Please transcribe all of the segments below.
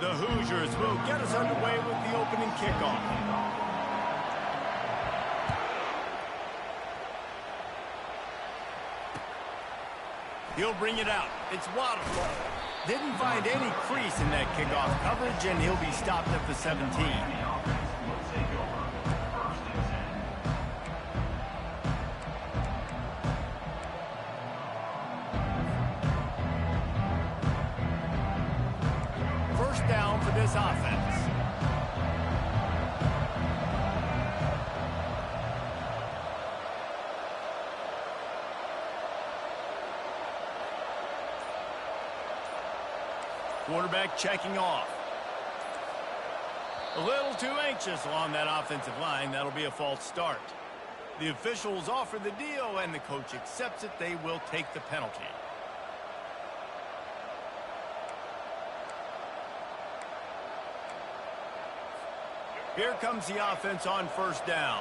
The Hoosiers will get us underway with the opening kickoff. He'll bring it out. It's Waddle. Didn't find any crease in that kickoff coverage, and he'll be stopped at the 17. First down for this offense. Quarterback checking off. A little too anxious along that offensive line. That'll be a false start. The officials offer the deal, and the coach accepts it. They will take the penalty. Here comes the offense on first down.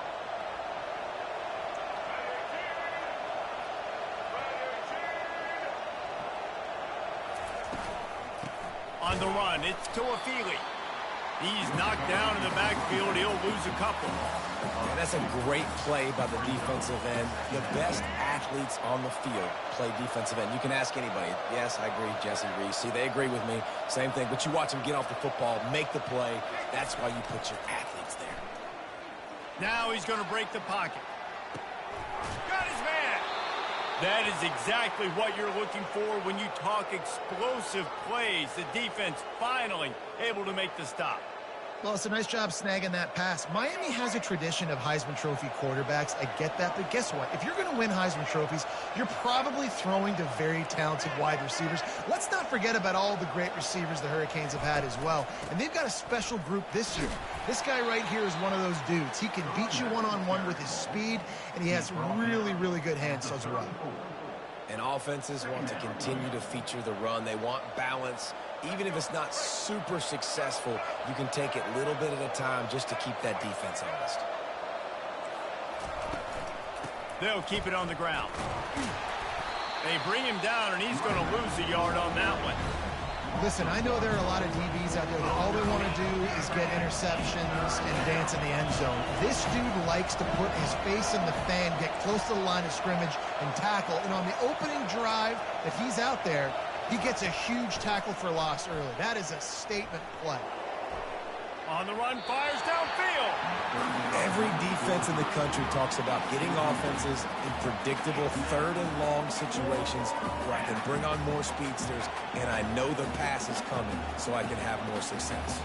On the run, it's Toafili. He's knocked down in the backfield. He'll lose a couple. Yeah, that's a great play by the defensive end. The best athletes on the field play defensive end. You can ask anybody. Yes, I agree, Jesse Reese. See, they agree with me. Same thing. But you watch them get off the football, make the play. That's why you put your athletes there. Now he's going to break the pocket. Got his man. That is exactly what you're looking for when you talk explosive plays. The defense finally able to make the stop. Well, it's a nice job snagging that pass. Miami has a tradition of Heisman Trophy quarterbacks. I get that, but guess what? If you're going to win Heisman Trophies, you're probably throwing to very talented wide receivers. Let's not forget about all the great receivers the Hurricanes have had as well. And they've got a special group this year. This guy right here is one of those dudes. He can beat you one-on-one with his speed, and he has really, really good hands as well. And offenses want to continue to feature the run. They want balance. Even if it's not super successful, you can take it little bit at a time just to keep that defense honest. They'll keep it on the ground. They bring him down, and he's going to lose a yard on that one. Listen, I know there are a lot of DBs out there that all they want to do is get interceptions and dance in the end zone. This dude likes to put his face in the fan, get close to the line of scrimmage, and tackle. And on the opening drive, if he's out there, he gets a huge tackle for loss early. That is a statement play. On the run, fires downfield. Every defense in the country talks about getting offenses in predictable third and long situations where I can bring on more speedsters and I know the pass is coming so I can have more success.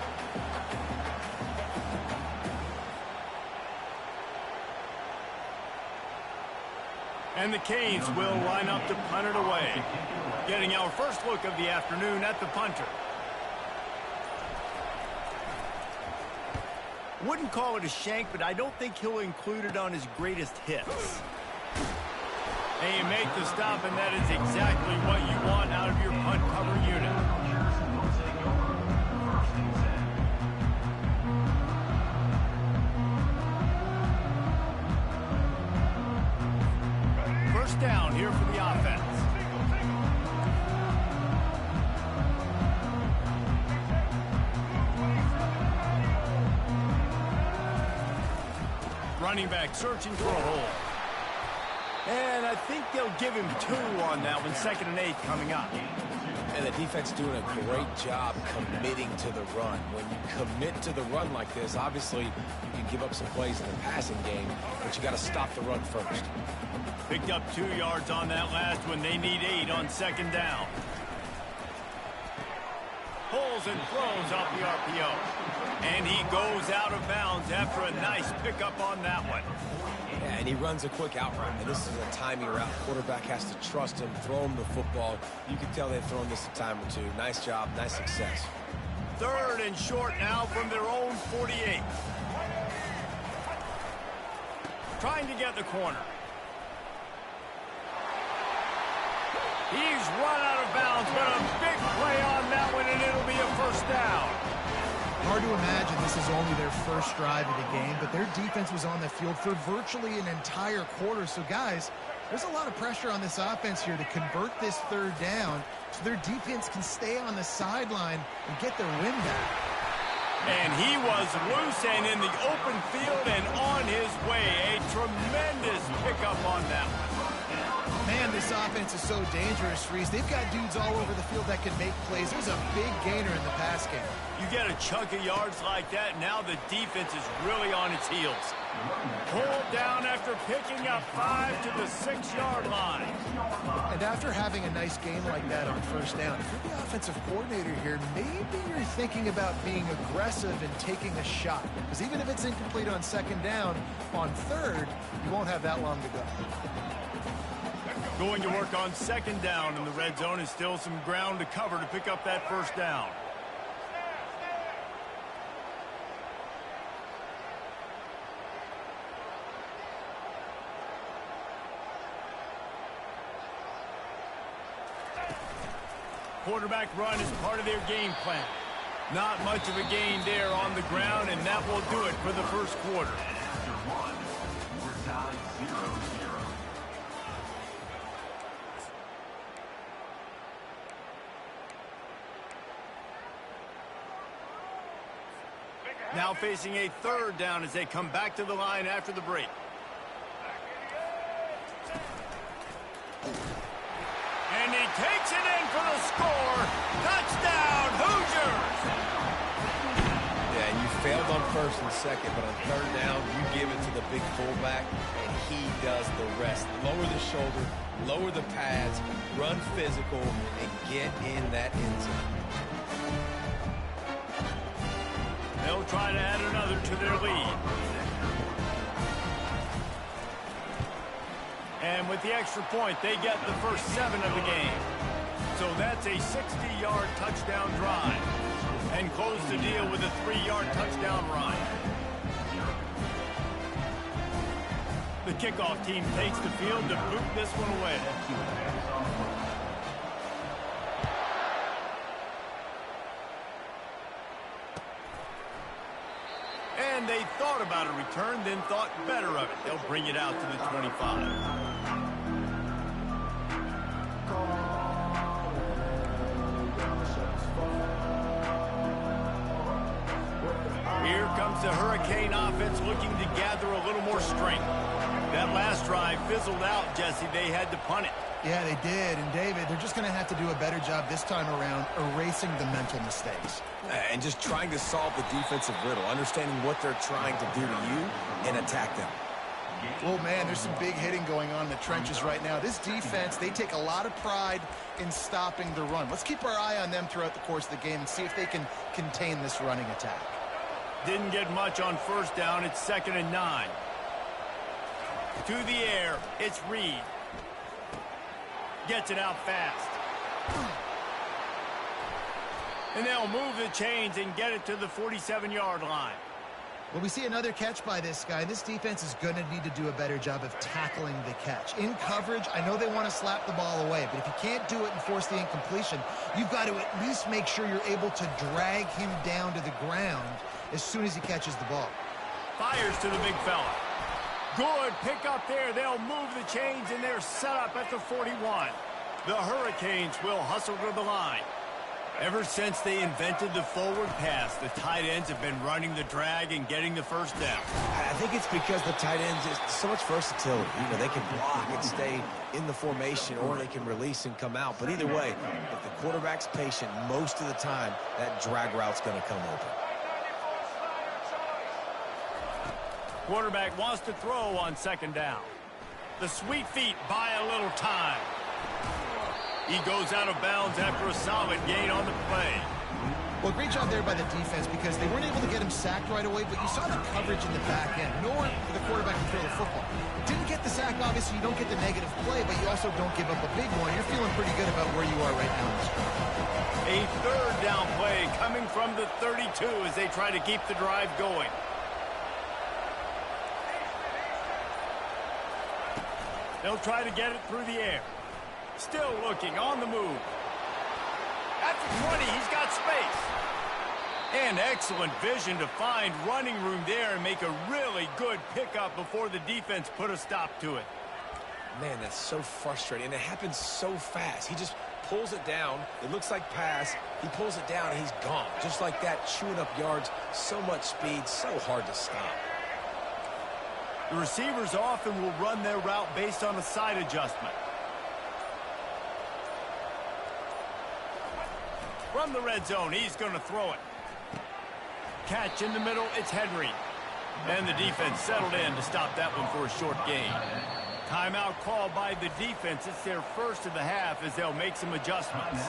And the Canes will line up to punt it away. Getting our first look of the afternoon at the punter. Wouldn't call it a shank, but I don't think he'll include it on his greatest hits. And you make the stop, and that is exactly what you want out of your punt cover unit. First down here for the offense. Running back searching for a hole. And I think they'll give him 2 on that one. 2nd and 8 coming up. And the defense doing a great job committing to the run. When you commit to the run like this, obviously you can give up some plays in the passing game, but you got to stop the run first. Picked up 2 yards on that last one. They need 8 on 2nd down. Pulls and throws off the RPO. And he goes out of bounds after a nice pickup on that one. Yeah, and he runs a quick out route. And this is a timing route. Quarterback has to trust him, throw him the football. You can tell they've thrown this a time or 2. Nice job, nice success. 3rd and short now from their own 48. Trying to get the corner. He's run out of bounds, but a big play on that one, and it'll be a first down. Hard to imagine this is only their first drive of the game, but their defense was on the field for virtually an entire quarter. So, guys, There's a lot of pressure on this offense here to convert this third down so their defense can stay on the sideline and get their win back. And he was loose and in the open field and on his way. A tremendous pickup on that one. Man, this offense is so dangerous, Reese. They've got dudes all over the field that can make plays. There's a big gainer in the pass game. You get a chunk of yards like that, now the defense is really on its heels. Pulled down after picking up 5 to the 6-yard line. And after having a nice game like that on first down, if you're the offensive coordinator here, maybe you're thinking about being aggressive and taking a shot. Because even if it's incomplete on second down, on third, you won't have that long to go. Going to work on second down in the red zone is still some ground to cover to pick up that first down. Quarterback run is part of their game plan. Not much of a gain there on the ground, and that will do it for the first quarter. Now facing a third down as they come back to the line after the break. And he takes it in for the score. Touchdown, Hoosiers! Yeah, and you failed on first and second, but on third down, you give it to the big fullback, and he does the rest. Lower the shoulder, lower the pads, run physical, and get in that end zone. They'll try to add another to their lead. And with the extra point, they get the first 7 of the game. So that's a 60-yard touchdown drive. And close the deal with a 3-yard touchdown run. The kickoff team takes the field to boot this one away. And they thought about a return, then thought better of it. They'll bring it out to the 25. Here comes the Hurricane offense looking to gather a little more strength. That last drive fizzled out, Jesse. They had to punt it. Yeah, they did. And, David, they're just going to have to do a better job this time around erasing the mental mistakes. And just trying to solve the defensive riddle, understanding what they're trying to do to you and attack them. Well, man, there's some big hitting going on in the trenches right now. This defense, they take a lot of pride in stopping the run. Let's keep our eye on them throughout the course of the game and see if they can contain this running attack. Didn't get much on first down. It's 2nd and 9. To the air, it's Reed. Gets it out fast. And they'll move the chains and get it to the 47-yard line. Well, we see another catch by this guy. This defense is going to need to do a better job of tackling the catch. In coverage, I know they want to slap the ball away, but if you can't do it and force the incompletion, you've got to at least make sure you're able to drag him down to the ground as soon as he catches the ball. Fires to the big fella. Good pick up there. They'll move the chains, and they're set up at the 41. The Hurricanes will hustle to the line. Ever since they invented the forward pass, the tight ends have been running the drag and getting the first down. I think it's because the tight ends is so much versatility. You know, they can block and stay in the formation, or they can release and come out. But either way, if the quarterback's patient, most of the time, that drag route's going to come open. Quarterback wants to throw on 2nd down. The sweet feet buy a little time. He goes out of bounds after a solid gain on the play. Well, great job there by the defense because they weren't able to get him sacked right away, but you saw the coverage in the back end. Nowhere for the quarterback to throw the football. Didn't get the sack, obviously. You don't get the negative play, but you also don't give up a big one. You're feeling pretty good about where you are right now in this game. A 3rd down play coming from the 32 as they try to keep the drive going. They'll try to get it through the air. Still looking on the move. At the 20, he's got space. And excellent vision to find running room there and make a really good pickup before the defense put a stop to it. Man, that's so frustrating, and it happens so fast. He just pulls it down. It looks like pass. He pulls it down, and he's gone. Just like that, chewing up yards. So much speed, so hard to stop. The receivers often will run their route based on a side adjustment. From the red zone, he's going to throw it. Catch in the middle, it's Henry. And the defense settled in to stop that one for a short gain. Timeout called by the defense. It's their first of the half as they'll make some adjustments.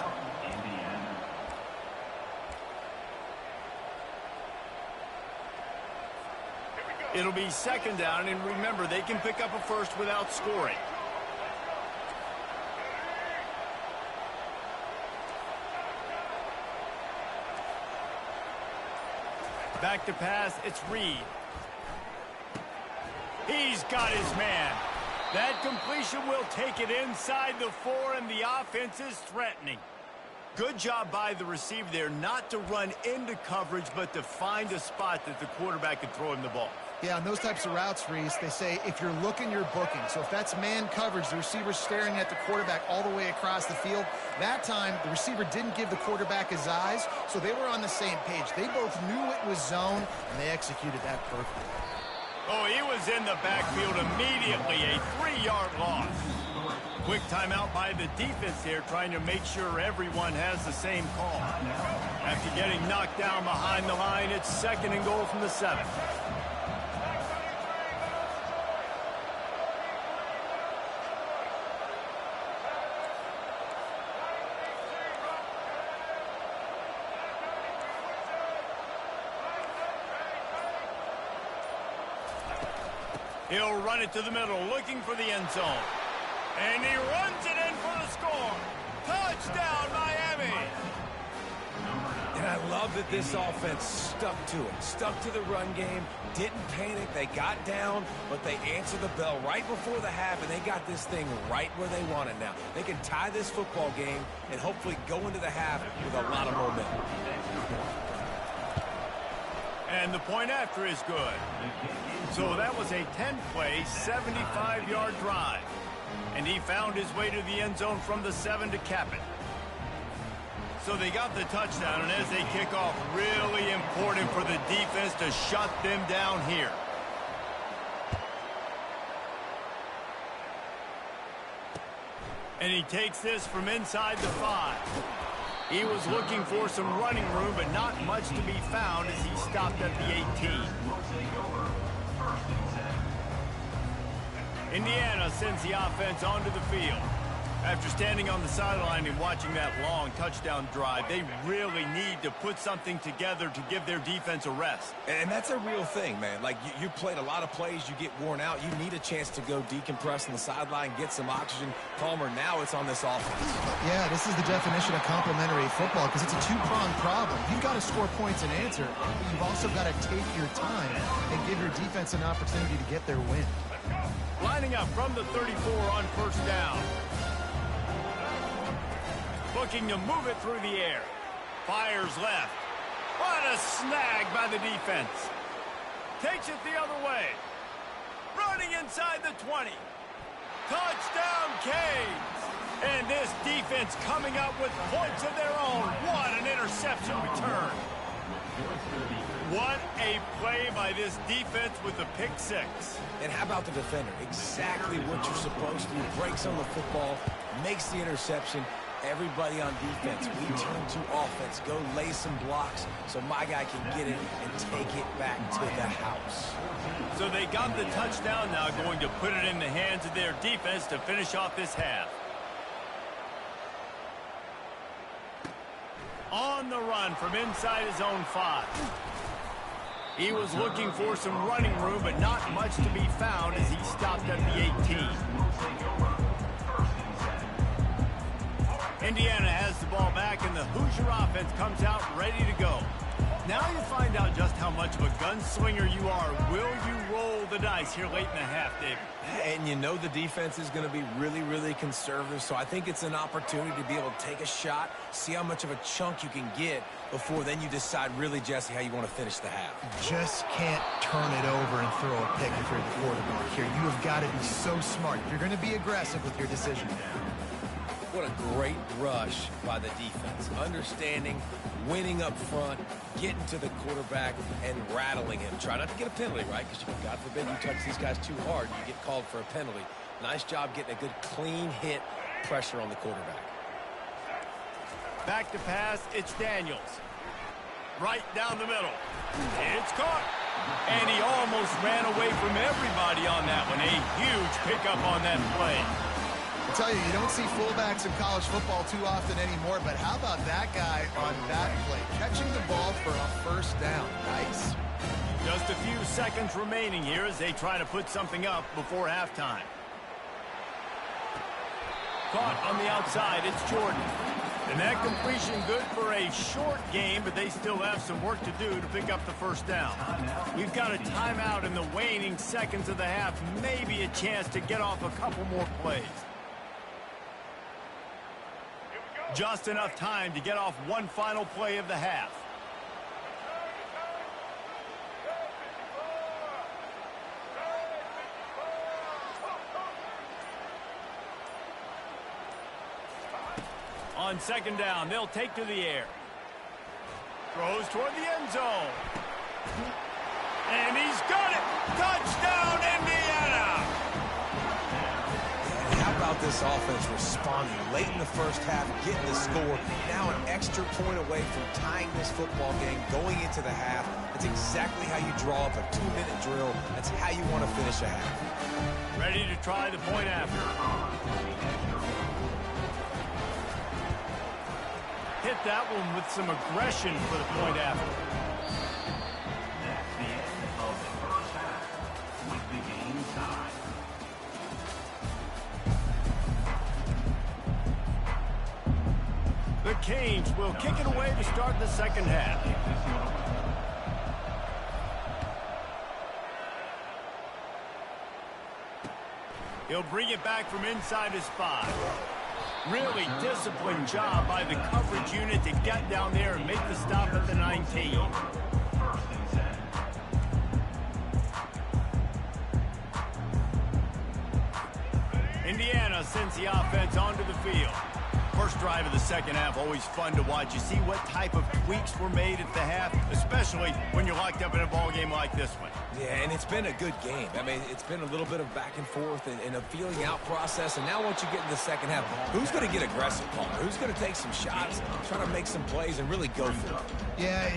It'll be second down, and remember, they can pick up a first without scoring. Back to pass, it's Reed. He's got his man. That completion will take it inside the 4, and the offense is threatening. Good job by the receiver there not to run into coverage, but to find a spot that the quarterback can throw him the ball. Yeah, on those types of routes, Reese, they say if you're looking, you're booking. So if that's man coverage, the receiver's staring at the quarterback all the way across the field. That time, the receiver didn't give the quarterback his eyes, so they were on the same page. They both knew it was zone, and they executed that perfectly. Oh, he was in the backfield immediately, a 3-yard loss. Quick timeout by the defense here, trying to make sure everyone has the same call. After getting knocked down behind the line, it's second and goal from the 7. He'll run it to the middle, looking for the end zone. And he runs it in for the score. Touchdown, Miami! And I love that this offense stuck to it. Stuck to the run game, didn't panic. They got down, but they answered the bell right before the half, and they got this thing right where they want it now. They can tie this football game and hopefully go into the half with a lot of momentum. And the point after is good. So that was a 10-play, 75-yard drive. And he found his way to the end zone from the 7 to cap it. So they got the touchdown, and as they kick off, really important for the defense to shut them down here. And he takes this from inside the 5. He was looking for some running room, but not much to be found as he stopped at the 18. Indiana sends the offense onto the field. After standing on the sideline and watching that long touchdown drive, they really need to put something together to give their defense a rest. And that's a real thing, man. Like, you played a lot of plays, you get worn out. You need a chance to go decompress on the sideline, get some oxygen. Palmer, now it's on this offense. Yeah, this is the definition of complementary football because it's a two-pronged problem. You've got to score points and answer, but you've also got to take your time and give your defense an opportunity to get their win. Lining up from the 34 on first down. Looking to move it through the air. Fires left. What a snag by the defense. Takes it the other way. Running inside the 20. Touchdown, Canes. And this defense coming up with points of their own. What an interception return. What a play by this defense with the pick 6. And how about the defender? Exactly what you're supposed to do. Breaks on the football, makes the interception. Everybody on defense, we turn to offense. Go lay some blocks so my guy can get it and take it back to the house. So they got the touchdown, now going to put it in the hands of their defense to finish off this half. On the run from inside his own 5. He was looking for some running room, but not much to be found as he stopped at the 18. Indiana has the ball back, and the Hoosier offense comes out ready to go. Now you find out just how much of a gunslinger you are. Will you roll the dice here late in the half, David? And you know the defense is going to be really, really conservative, so I think it's an opportunity to be able to take a shot, see how much of a chunk you can get before then you decide really, Jesse, how you want to finish the half. Just can't turn it over and throw a pick if you're the quarterback here. You have got to be so smart. You're going to be aggressive with your decision. What a great rush by the defense. Understanding, winning up front, getting to the quarterback, and rattling him. Try not to get a penalty, right? Because God forbid you touch these guys too hard, you get called for a penalty. Nice job getting a good clean hit pressure on the quarterback. Back to pass, it's Daniels. Right down the middle. It's caught. And he almost ran away from everybody on that one. A huge pickup on that play. I tell you, you don't see fullbacks in college football too often anymore, but how about that guy on that play? Catching the ball for a first down. Nice. Just a few seconds remaining here as they try to put something up before halftime. Caught on the outside, it's Jordan. And that completion good for a short game, but they still have some work to do to pick up the first down. We've got a timeout in the waning seconds of the half, maybe a chance to get off a couple more plays. Just enough time to get off one final play of the half. On second down, they'll take to the air. Throws toward the end zone. And he's got it! Touchdown, Indiana! And how about this offense responding late in the first half, getting the score, now an extra point away from tying this football game, going into the half. That's exactly how you draw up a 2-minute drill. That's how you want to finish a half. Ready to try the point after. Hit that one with some aggression for the point after. That's the end of the first half with the game tied. The Canes will kick it away to start the second half. He'll bring it back from inside his 5. Really disciplined job by the coverage unit to get down there and make the stop at the 19. Indiana sends the offense onto the field. First drive of the second half, always fun to watch. You see what type of tweaks were made at the half, especially when you're locked up in a ball game like this one. Yeah, and it's been a good game. I mean, it's been a little bit of back and forth and a feeling out process. And now once you get in the second half, who's going to get aggressive, Paul? Who's going to take some shots, try to make some plays, and really go for it? Yeah,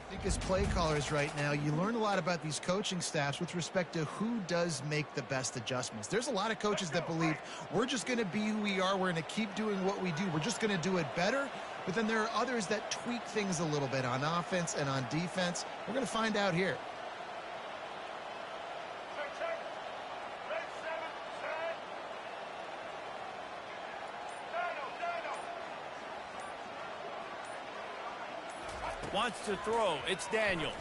I think as play callers right now, you learn a lot about these coaching staffs with respect to who does make the best adjustments. There's a lot of coaches that believe we're just going to be who we are. We're going to keep doing what we do. We're just going to do it better. But then there are others that tweak things a little bit on offense and on defense. We're going to find out here. Wants to throw. It's Daniels.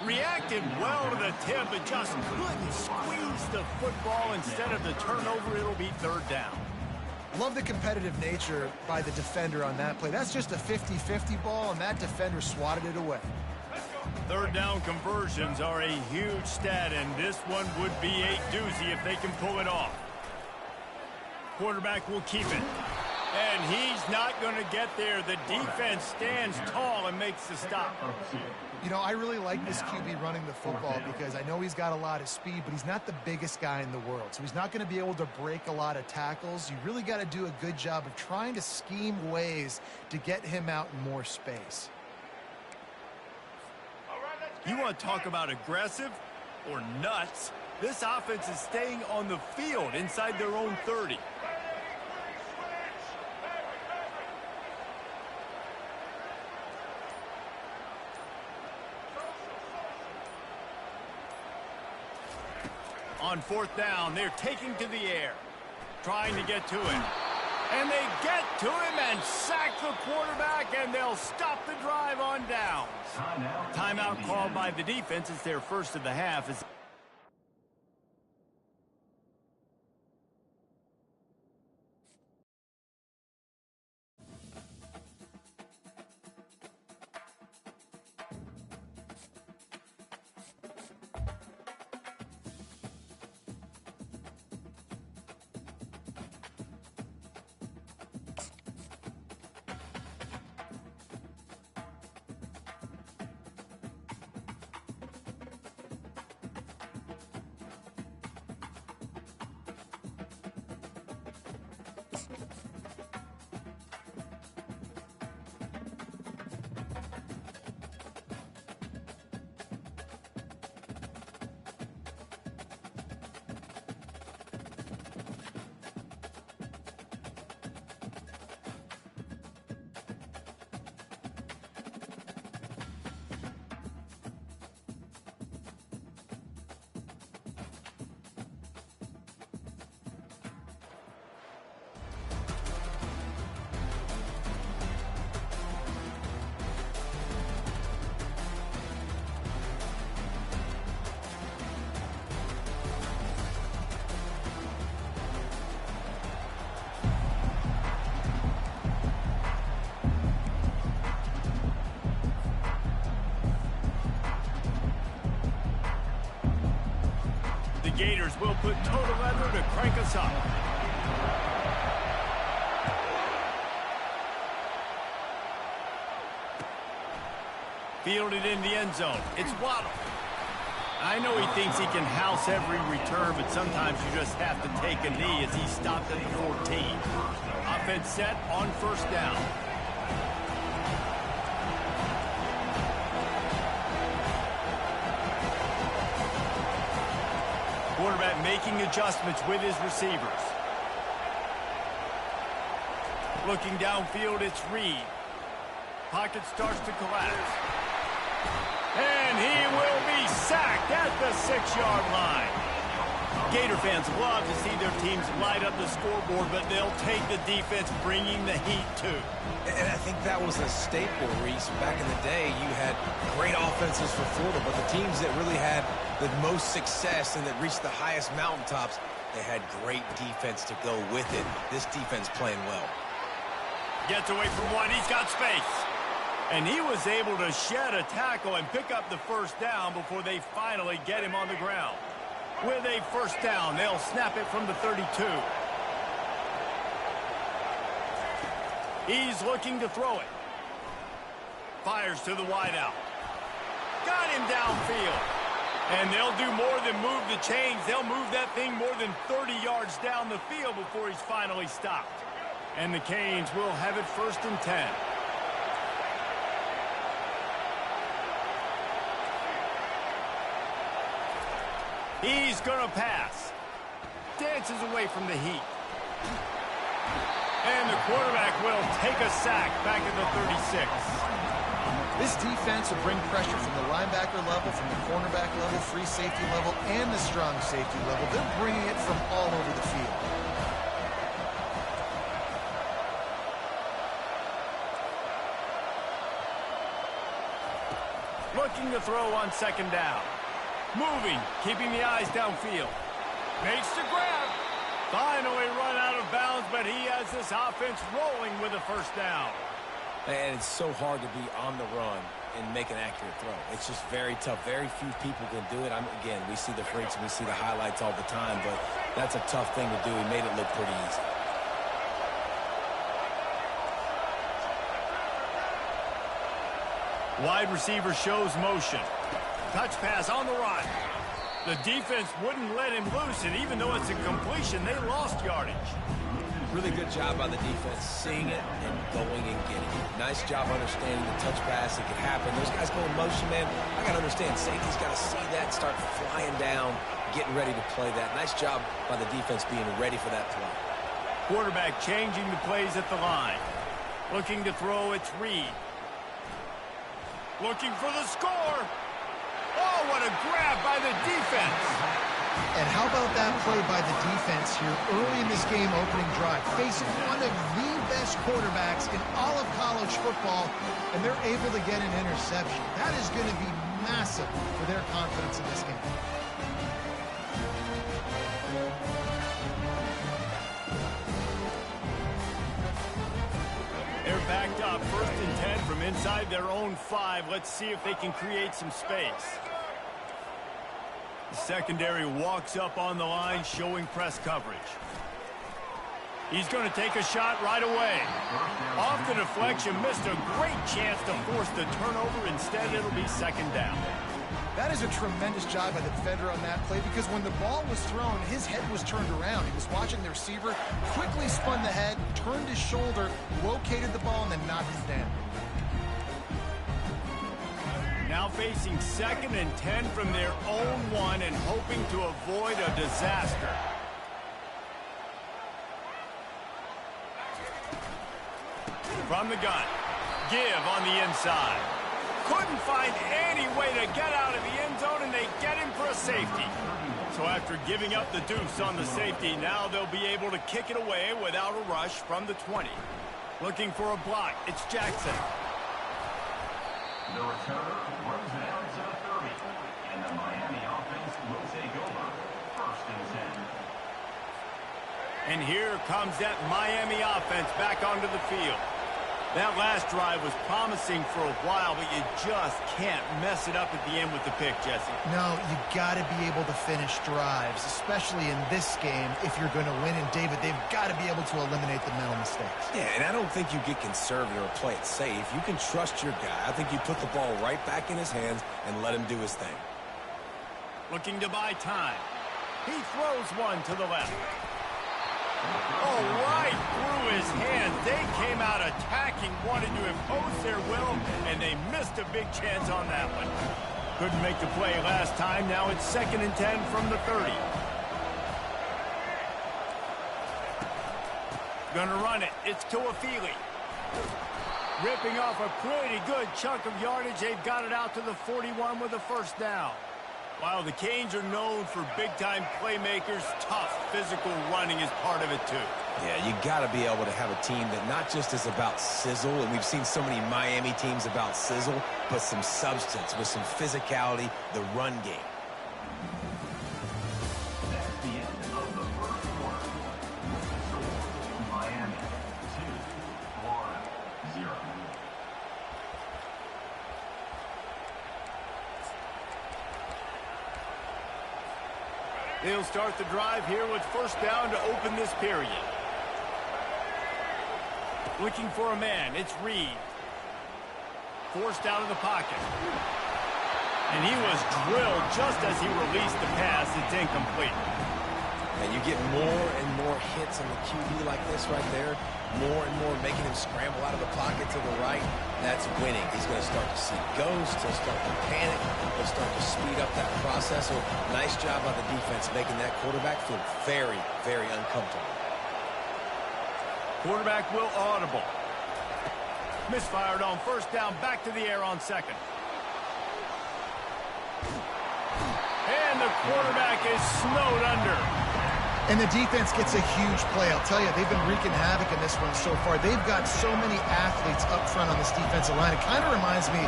Reacted well to the tip, but just couldn't squeeze the football. Instead of the turnover, it'll be third down. Love the competitive nature by the defender on that play. That's just a 50-50 ball, and that defender swatted it away. Third down conversions are a huge stat, and this one would be a doozy if they can pull it off. Quarterback will keep it. And he's not going to get there. The defense stands tall and makes the stop. You know, I really like this QB running the football because I know he's got a lot of speed, but he's not the biggest guy in the world. So he's not going to be able to break a lot of tackles. You really got to do a good job of trying to scheme ways to get him out in more space. You want to talk about aggressive or nuts? This offense is staying on the field inside their own 30. On fourth down, they're taking to the air, trying to get to him. And they get to him and sack the quarterback, and they'll stop the drive on downs. Timeout called by the defense. It's their first of the half. Gators will put total leather to crank us up. Fielded in the end zone. It's Waddle. I know he thinks he can house every return, but sometimes you just have to take a knee as he stopped at the 14. Offense set on first down. Quarterback making adjustments with his receivers. Looking downfield, it's Reed. Pocket starts to collapse. And he will be sacked at the 6-yard line. Gator fans love to see their teams light up the scoreboard, but they'll take the defense bringing the heat too. And I think that was a staple, Reese. Back in the day, you had great offenses for Florida, but the teams that really had the most success and that reached the highest mountaintops, they had great defense to go with it. This defense playing well. Gets away from one. He's got space. And he was able to shed a tackle and pick up the first down before they finally get him on the ground. With a first down, they'll snap it from the 32. He's looking to throw it. Fires to the wideout. Got him downfield. And they'll do more than move the chains. They'll move that thing more than 30 yards down the field before he's finally stopped. And the Canes will have it first and 10. He's going to pass. Dances away from the heat. And the quarterback will take a sack back at the 36. This defense will bring pressure from the linebacker level, from the cornerback level, free safety level, and the strong safety level. They're bringing it from all over the field. Looking to throw on second down. Moving, keeping the eyes downfield. Makes the grab. Finally run out of bounds, but he has this offense rolling with a first down. And it's so hard to be on the run and make an accurate throw. It's just very tough. Very few people can do it. Again, we see the freaks and we see the highlights all the time, but that's a tough thing to do. He made it look pretty easy. Wide receiver shows motion. Touch pass on the run. The defense wouldn't let him loose, and even though it's a completion, they lost yardage. Really good job by the defense, seeing it and going and getting it. Nice job understanding the touch pass. It could happen. Those guys go in motion, man. I got to understand, safety's got to see that, start flying down, getting ready to play that. Nice job by the defense being ready for that play. Quarterback changing the plays at the line. Looking to throw, it's Reed. Looking for the score. Oh, what a grab by the defense. And how about that play by the defense here early in this game opening drive, facing one of the best quarterbacks in all of college football, and they're able to get an interception. That is going to be massive for their confidence in this game. They're backed up, 1st and 10 from inside their own 5. Let's see if they can create some space. The secondary walks up on the line, showing press coverage. He's going to take a shot right away. Off the deflection, missed a great chance to force the turnover. Instead, it'll be 2nd down. That is a tremendous job by the defender on that play, because when the ball was thrown, his head was turned around. He was watching the receiver, quickly spun the head, turned his shoulder, located the ball, and then knocked it down. Now facing 2nd and 10 from their own 1 and hoping to avoid a disaster. From the gun. Give on the inside. Couldn't find any way to get out of the end zone, and they get him for a safety. So after giving up the deuce on the safety, now they'll be able to kick it away without a rush from the 20. Looking for a block. It's Jackson. The returner runs down to the 30, and the Miami offense will take over 1st and 10. And here comes that Miami offense back onto the field. That last drive was promising for a while, but you just can't mess it up at the end with the pick, Jesse. No, you got to be able to finish drives, especially in this game if you're going to win. And, David, they've got to be able to eliminate the mental mistakes. Yeah, and I don't think you get conservative or play it safe. You can trust your guy. I think you put the ball right back in his hands and let him do his thing. Looking to buy time. He throws one to the left. Oh, right through his hands. They came out attacking, wanted to impose their will, and they missed a big chance on that one. Couldn't make the play last time. Now it's 2nd and 10 from the 30. Gonna run it. It's Toafili. Ripping off a pretty good chunk of yardage. They've got it out to the 41 with a 1st down. While the Canes are known for big-time playmakers, tough physical running is part of it too. Yeah, you got to be able to have a team that not just is about sizzle, and we've seen so many Miami teams about sizzle, but some substance with some physicality, the run game. That's the end of the 1st quarter. Miami 2, Florida 0. They'll start the drive here with 1st down to open this period. Looking for a man. It's Reed. Forced out of the pocket. And he was drilled just as he released the pass. It's incomplete. And you get more and more hits on the QB like this right there. More and more making him scramble out of the pocket to the right. That's winning. He's going to start to see ghosts. He'll start to panic. He'll start to speed up that process. So nice job by the defense making that quarterback feel very, very uncomfortable. Quarterback will audible. Misfired on 1st down. Back to the air on 2nd. And the quarterback is snowed under. And the defense gets a huge play. I'll tell you, they've been wreaking havoc in this one so far. They've got so many athletes up front on this defensive line. It kind of reminds me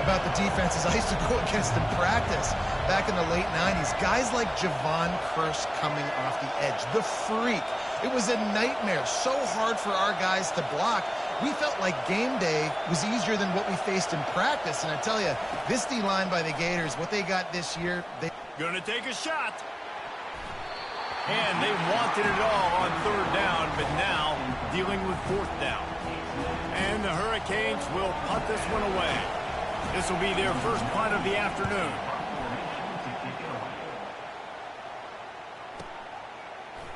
about the defenses I used to go against in practice back in the late 90s. Guys like Javon Curse coming off the edge. The freak. It was a nightmare. So hard for our guys to block. We felt like game day was easier than what we faced in practice. And I tell you, this D-line by the Gators, what they got this year, they... Gonna take a shot. And they wanted it all on 3rd down, but now dealing with 4th down. And the Hurricanes will punt this one away. This will be their first punt of the afternoon.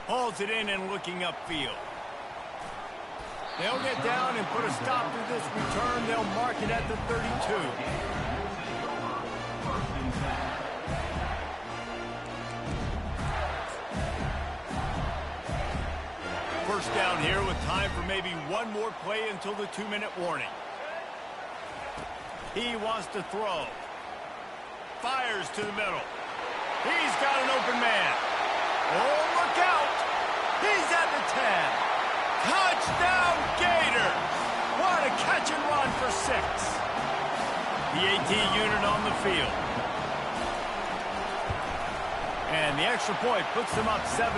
Hauls it in and looking upfield. They'll get down and put a stop to this return. They'll mark it at the 32. First down here with time for maybe one more play until the 2-minute warning. He wants to throw. Fires to the middle. He's got an open man. Oh, look out. He's at the 10. Touchdown, Gators! What a catch and run for 6. The AT unit on the field. And the extra point puts them up 7-2.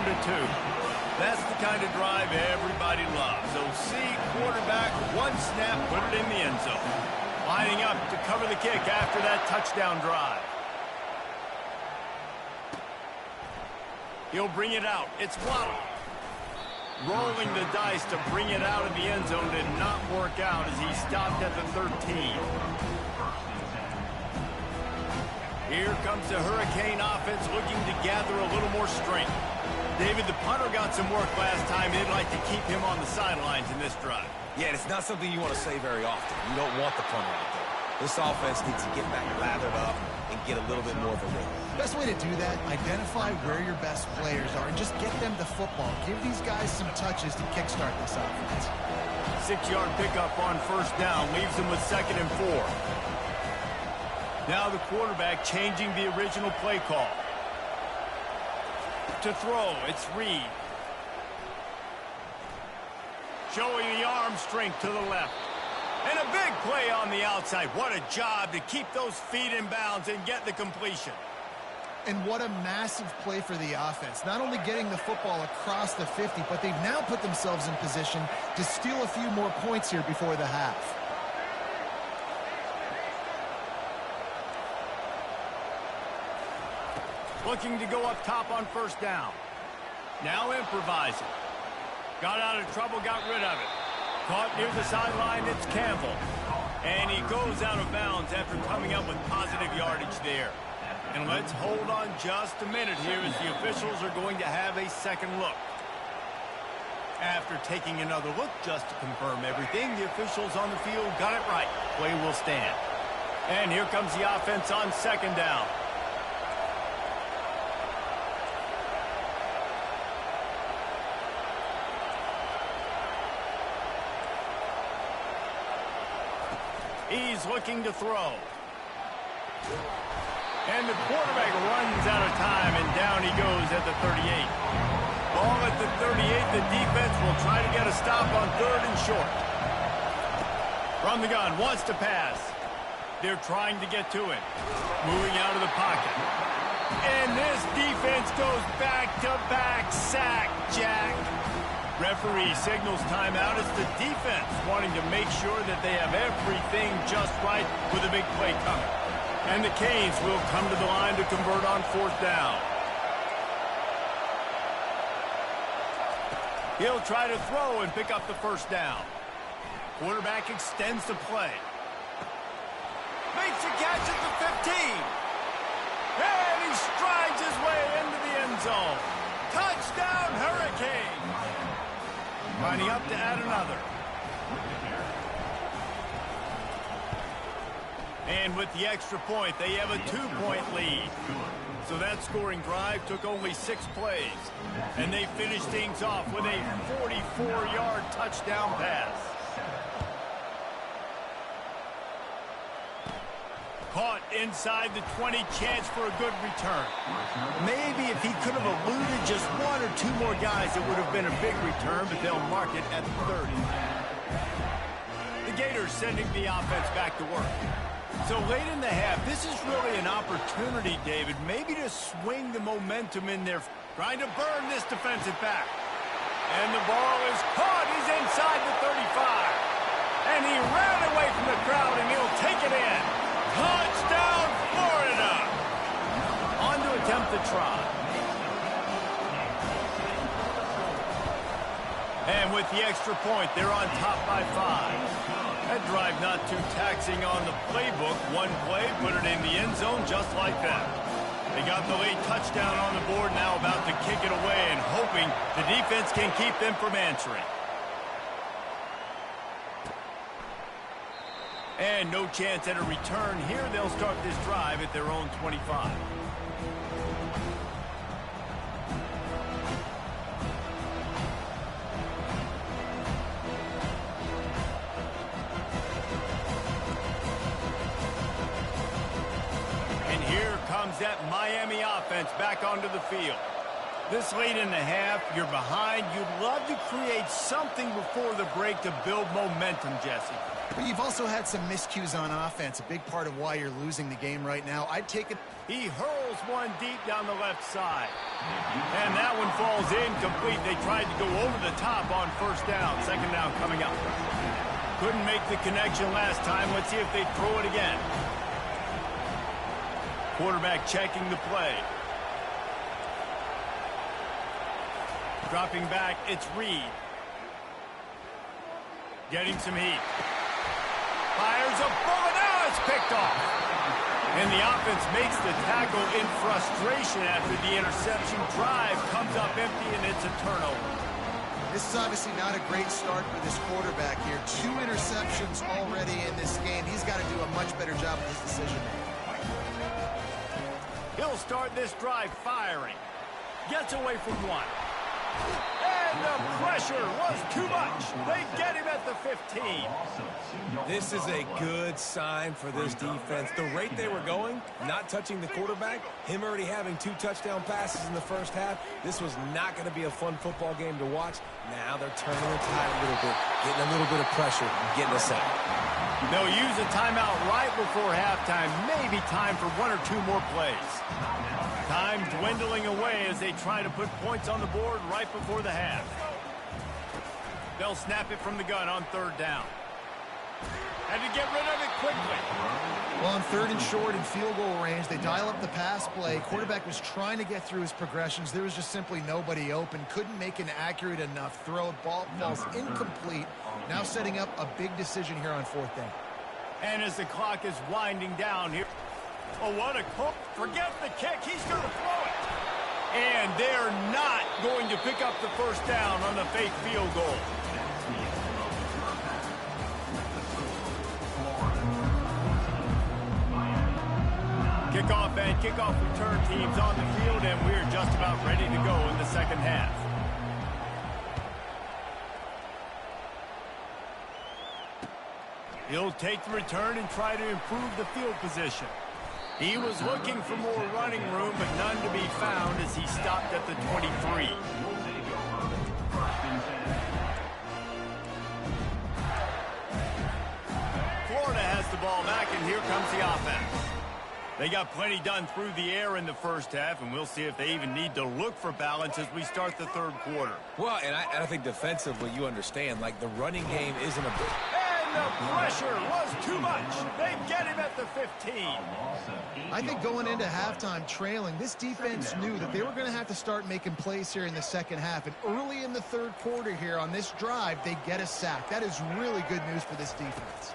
That's the kind of drive everybody loves. OC quarterback, one snap, put it in the end zone. Lining up to cover the kick after that touchdown drive. He'll bring it out. It's Waddle. Rolling the dice to bring it out of the end zone did not work out as he stopped at the 13. Here comes the Hurricane offense looking to gather a little more strength. David, the punter got some work last time. They'd like to keep him on the sidelines in this drive. Yeah, it's not something you want to say very often. You don't want the punter out there. This offense needs to get back lathered up and get a little bit more of a rhythm. Best way to do that, identify where your best players are and just get them the football. Give these guys some touches to kickstart this offense. 6-yard pickup on first down leaves them with 2nd and 4. Now the quarterback changing the original play call. To throw, it's Reed. Showing the arm strength to the left. And a big play on the outside. What a job to keep those feet in bounds and get the completion. And what a massive play for the offense. Not only getting the football across the 50, but they've now put themselves in position to steal a few more points here before the half. Looking to go up top on first down. Now improvising. Got out of trouble, got rid of it. Caught near the sideline, it's Campbell. And he goes out of bounds after coming up with positive yardage there. And let's hold on just a minute here as the officials are going to have a second look. After taking another look just to confirm everything, the officials on the field got it right. Play will stand. And here comes the offense on second down. He's looking to throw. And the quarterback runs out of time, and down he goes at the 38. Ball at the 38, the defense will try to get a stop on 3rd and short. From the gun, wants to pass. They're trying to get to it. Moving out of the pocket. And this defense goes back-to-back sack, Jack. Referee signals timeout. It's the defense wanting to make sure that they have everything just right with a big play coming. And the Canes will come to the line to convert on 4th down. He'll try to throw and pick up the first down. Quarterback extends the play. Makes a catch at the 15. And he strides his way into the end zone. Touchdown, Hurricane. Lining up to add another. And with the extra point, they have a 2-point lead. So that scoring drive took only 6 plays. And they finished things off with a 44-yard touchdown pass. Caught inside the 20, chance for a good return. Maybe if he could have eluded just 1 or 2 more guys, it would have been a big return, but they'll mark it at the 30. The Gators sending the offense back to work. So late in the half, this is really an opportunity, David, maybe to swing the momentum in there, trying to burn this defensive back. And the ball is caught. He's inside the 35. And he ran away from the crowd, and he'll take it in. Touchdown, Florida! On to attempt the try. And with the extra point, they're on top by 5. That drive not too taxing on the playbook. One play, put it in the end zone just like that. They got the late touchdown on the board, now about to kick it away and hoping the defense can keep them from answering. And no chance at a return here. They'll start this drive at their own 25. And here comes that Miami offense back onto the field. This late in the half, you're behind. You'd love to create something before the break to build momentum, Jesse. But you've also had some miscues on offense, a big part of why you're losing the game right now. I'd take it. He hurls one deep down the left side. And that one falls incomplete. They tried to go over the top on first down. Second down coming up. Couldn't make the connection last time. Let's see if they throw it again. Quarterback checking the play. Dropping back, it's Reed. Getting some heat. Fires a bullet. Now it's picked off. And the offense makes the tackle in frustration after the interception. Drive comes up empty, and it's a turnover. This is obviously not a great start for this quarterback here. 2 interceptions already in this game. He's got to do a much better job with his decision-making. He'll start this drive firing. Gets away from one. And the pressure was too much. They get him at the 15. This is a good sign for this defense. The rate they were going, not touching the quarterback, him already having 2 touchdown passes in the first half, this was not going to be a fun football game to watch. Now they're turning the tide a little bit, getting a little bit of pressure, getting us out. They'll use a timeout right before halftime. Maybe time for 1 or 2 more plays. Time dwindling away as they try to put points on the board right before the half. They'll snap it from the gun on 3rd down. Had to get rid of it quickly. Well, on 3rd and short in field goal range, they dial up the pass play. Quarterback was trying to get through his progressions. There was just simply nobody open. Couldn't make an accurate enough throw. Ball falls incomplete. Now setting up a big decision here on 4th down. And as the clock is winding down here. Oh, what a call. Forget the kick. He's going to throw it. And they're not going to pick up the first down on the fake field goal. Kickoff and kickoff return teams on the field, and we're just about ready to go in the second half. He'll take the return and try to improve the field position. He was looking for more running room, but none to be found as he stopped at the 23. Florida has the ball back, and here comes the offense. They got plenty done through the air in the first half, and we'll see if they even need to look for balance as we start the 3rd quarter. Well, and I think defensively, you understand, like the running game isn't a... And the pressure was too much. They get him at the 15. I think going into halftime trailing, this defense knew that they were going to have to start making plays here in the second half. And early in the 3rd quarter here on this drive, they get a sack. That is really good news for this defense.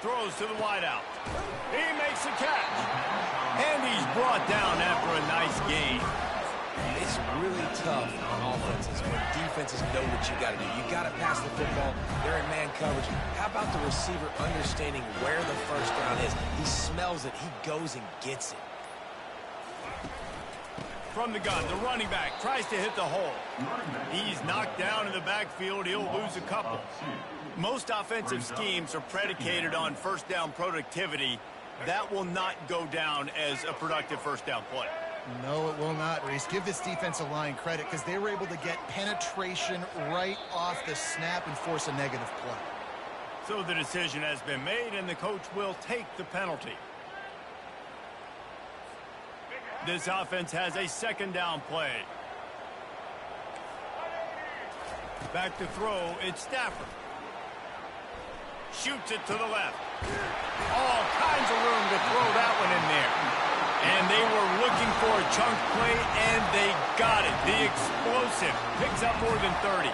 Throws to the wideout. He makes a catch. And he's brought down after a nice gain. It's really tough on offenses when defenses know what you got to do. You got to pass the football. They're in man coverage. How about the receiver understanding where the first down is? He smells it. He goes and gets it. From the gun, the running back tries to hit the hole. He's knocked down in the backfield. He'll lose a couple. Most offensive schemes are predicated on first down productivity. That will not go down as a productive first down play. No, it will not, Reese. Give this defensive line credit because they were able to get penetration right off the snap and force a negative play. So the decision has been made, and the coach will take the penalty. This offense has a 2nd down play. Back to throw, it's Stafford. Shoots it to the left. All kinds of room to throw that one in there. And they were looking for a chunk play, and they got it. The explosive picks up more than 30.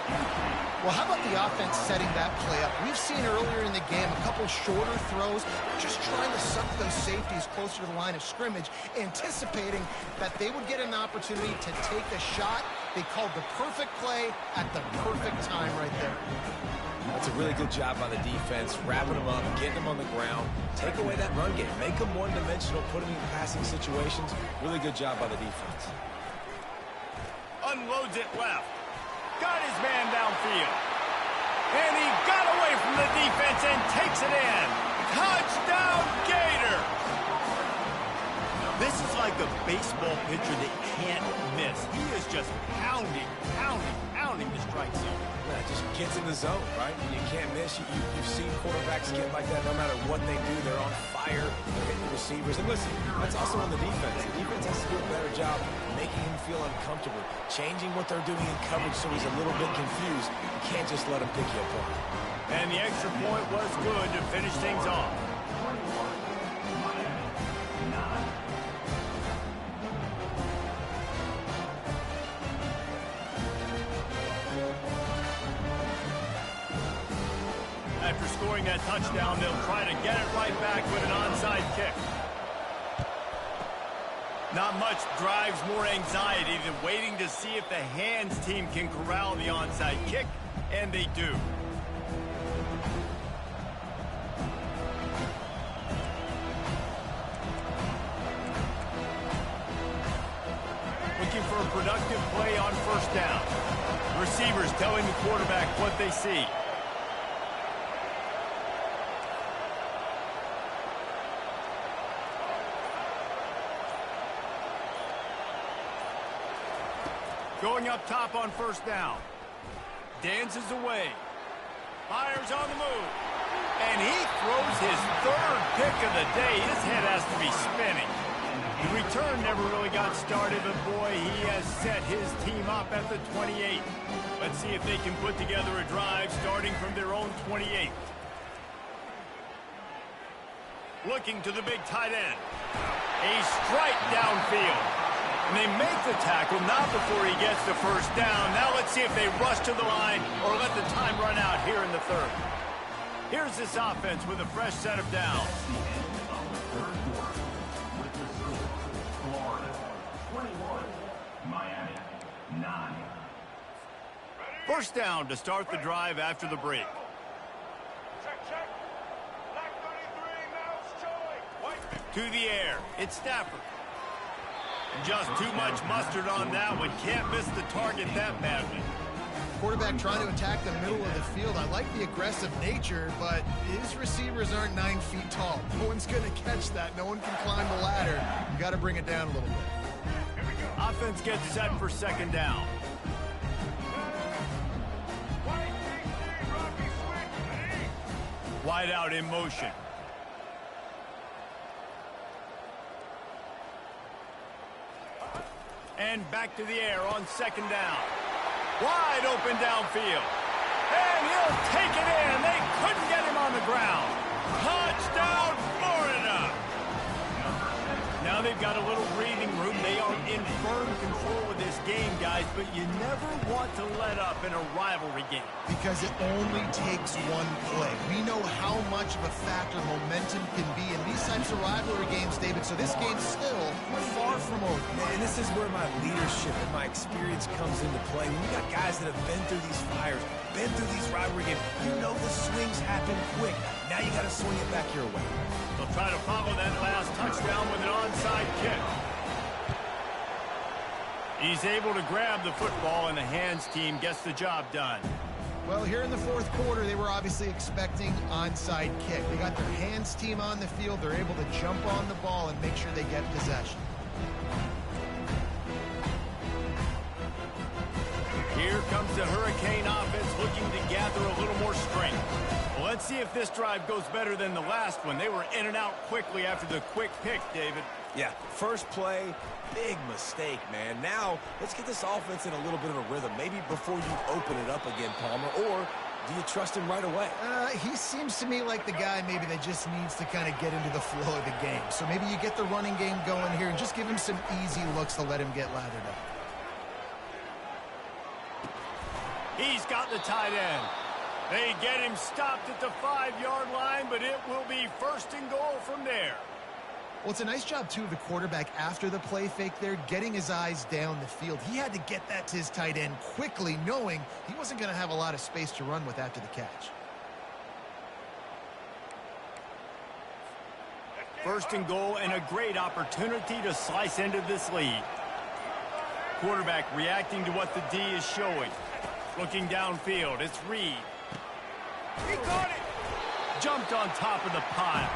Well, how about the offense setting that play up? We've seen earlier in the game a couple shorter throws, just trying to suck those safeties closer to the line of scrimmage, anticipating that they would get an opportunity to take a shot. They called the perfect play at the perfect time right there. That's a really good job by the defense, wrapping them up, getting them on the ground, take away that run game, make them one-dimensional, put them in passing situations. Really good job by the defense. Unloads it left. Got his man downfield. And he got away from the defense and takes it in. Touchdown, Gator! This is like a baseball pitcher that can't miss. He is just pounding the strike zone. Yeah, just gets in the zone, right? You can't miss. You've seen quarterbacks get like that no matter what they do. They're on fire. They're hitting the receivers. And listen, that's also on the defense. The defense has to do a better job making him feel uncomfortable, changing what they're doing in coverage so he's a little bit confused. You can't just let him pick you apart. And the extra point was good to finish things off. After scoring that touchdown, they'll try to get it right back with an onside kick. Not much drives more anxiety than waiting to see if the hands team can corral the onside kick, and they do. Looking for a productive play on first down. Receivers telling the quarterback what they see. Going up top on first down. Dances away. Fires on the move. And he throws his third pick of the day. His head has to be spinning. The return never really got started, but boy, he has set his team up at the 28. Let's see if they can put together a drive starting from their own 28. Looking to the big tight end. A strike downfield. And they make the tackle, not before he gets the first down. Now let's see if they rush to the line or let the time run out here in the third. Here's this offense with a fresh set of downs. Florida, 21. Miami, 9. First down to start the drive after the break. Check. Black 33, mouse To the air, it's Stafford. Just too much mustard on that one. Can't miss the target that badly. Quarterback trying to attack the middle of the field. I like the aggressive nature, but his receivers aren't 9 feet tall. No one's going to catch that. No one can climb the ladder. You got to bring it down a little bit. Offense gets set for second down. Wide out in motion. And back to the air on second down. Wide open downfield. And he'll take it in. They couldn't get him on the ground. Touchdown, Florida. Now they've got a little breathing room. They are in firm control of this game, guys, but you never want to let up in a rivalry game. Because it only takes one play. We know how much of a factor momentum can be in these types of rivalry games, David, so this game's still far from over. And this is where my leadership and my experience comes into play. When you got guys that have been through these fires, been through these rivalry games, you know the swings happen quick. Now you got to swing it back your way. They'll try to follow that last touchdown with an onside kick. He's able to grab the football, and the hands team gets the job done. Well, here in the fourth quarter, they were obviously expecting onside kick. They got their hands team on the field. They're able to jump on the ball and make sure they get possession. Here comes the Hurricane offense looking to gather a little more strength. Well, let's see if this drive goes better than the last one. They were in and out quickly after the quick pick, David. Yeah, first play, big mistake, man. Now, let's get this offense in a little bit of a rhythm. Maybe before you open it up again, Palmer, or Do you trust him right away? He seems to me like the guy maybe that just needs to kind of get into the flow of the game. So maybe you get the running game going here and just give him some easy looks to let him get lathered up. He's got the tight end. They get him stopped at the 5-yard line, but it will be 1st and goal from there. Well, it's a nice job, too, of the quarterback after the play fake there, getting his eyes down the field. He had to get that to his tight end quickly, knowing he wasn't going to have a lot of space to run with after the catch. 1st and goal and a great opportunity to slice into this lead. Quarterback reacting to what the D is showing. Looking downfield, it's Reed. He caught it! Jumped on top of the pile.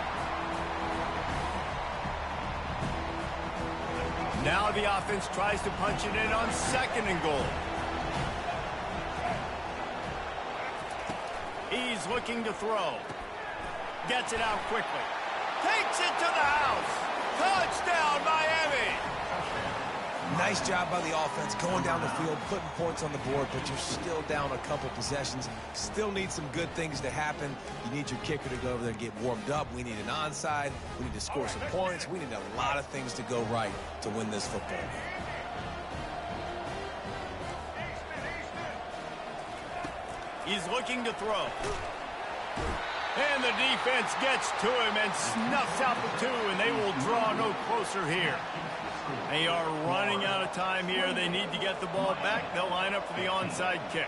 Now the offense tries to punch it in on 2nd and goal. He's looking to throw. Gets it out quickly. Takes it to the house. Touchdown, Miami! Nice job by the offense going down the field, putting points on the board, but you're still down a couple possessions. Still need some good things to happen. You need your kicker to go over there and get warmed up. We need an onside. We need to score some points. We need a lot of things to go right to win this football game. He's looking to throw. And the defense gets to him and snuffs out the 2, and they will draw no closer here. They are running out of time here. They need to get the ball back. They'll line up for the onside kick.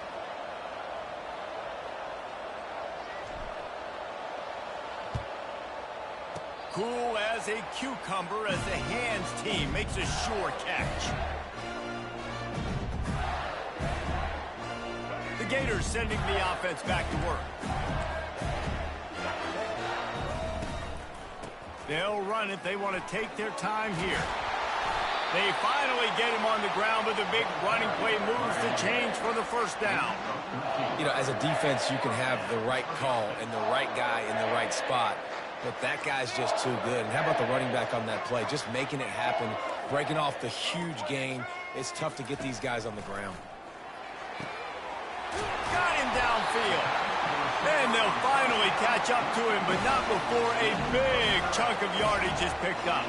Cool as a cucumber as the hands team makes a sure catch. The Gators sending the offense back to work. They'll run it. They want to take their time here. They finally get him on the ground with a big running play, moves the change for the 1st down. You know, as a defense, you can have the right call and the right guy in the right spot, but that guy's just too good. And how about the running back on that play? Just making it happen, breaking off the huge gain. It's tough to get these guys on the ground. Got him downfield. And they'll finally catch up to him, but not before a big chunk of yardage is picked up.